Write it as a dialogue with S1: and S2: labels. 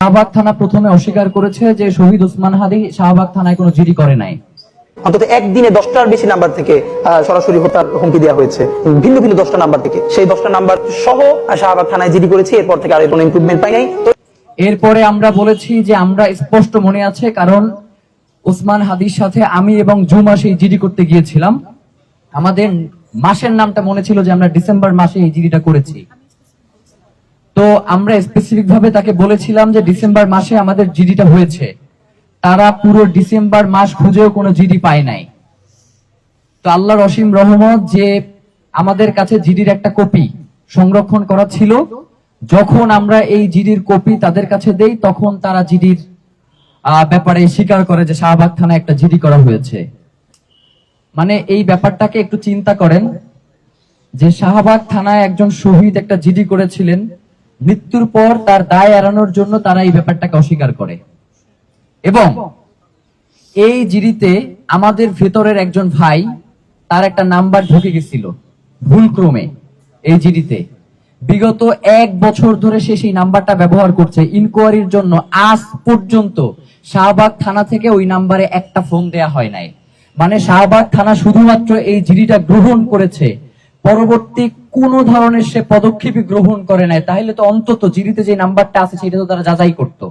S1: শাহবাগ থানা প্রথমে অস্বীকার করেছে যে শহীদ ওসমান হাদি শাহবাগ থানায় কোনো জিডি করে নাই।
S2: অন্তত একদিনে 10টার বেশি নাম্বার থেকে সরাসরি হত্যার হুমকি দেওয়া হয়েছে, ভিন্ন ভিন্ন 10টা নাম্বার থেকে। সেই 10টা নাম্বার সহ শাহবাগ থানায় জিডি করেছি, এরপর থেকে আর কোনো ইমপ্রুভমেন্ট পাই নাই।
S1: এরপরে আমরা বলেছি যে আমরা স্পষ্ট মনে আছে, কারণ ওসমান হাদির সাথে আমি এবং জুমা সেই জিডি করতে গিয়েছিলাম। আমাদের মাসের নামটা মনে ছিল যে আমরা ডিসেম্বর মাসে এই জিডিটা করেছি। তো আমরা স্পেসিফিক ভাবে তাকে বলেছিলাম যে ডিসেম্বর মাসে আমাদের জিডিটা হয়েছে। তারা পুরো ডিসেম্বর মাস খুঁজেও কোনো জিডি পায় নাই। তো আল্লাহর অসীম রহমত যে আমাদের কাছে জিডির একটা কপি সংরক্ষণ করা ছিল। যখন আমরা এই জিডির কপি তাদের কাছে দেই, তখন তারা জিডির ব্যাপারে স্বীকার করে যে শাহবাগ থানায় একটা জিডি করা হয়েছে। মানে এই ব্যাপারটাকে একটু চিন্তা করেন যে শাহবাগ থানায় একজন শহীদ একটা জিডি করেছিলেন, মৃত্যুর পর তার দায় এড়ানোর জন্য তারা এই ব্যাপারটাকে অস্বীকার করে। এবং এই জিডিতে আমাদের ভেতরের একজন ভাই, তার একটা নাম্বার ঢুকে গেছিল ভুলক্রমে এই জিডিতে। বিগত 1 বছর ধরে সে সেই নাম্বারটা ব্যবহার করছে। ইনকোয়ারির জন্য আজ পর্যন্ত শাহবাগ থানা থেকে ওই নাম্বারে একটা ফোন দেয়া হয় নাই। মানে শাহবাগ থানা শুধুমাত্র এই জিডিটা গ্রহণ করেছে, পরবর্তী কোন ধরনের সে পদক্ষেপই গ্রহণ করে নাই। তাহলে তো অন্তত জিডিতে যে নাম্বারটা আছে সেটা তো তারা যাচাই করতো।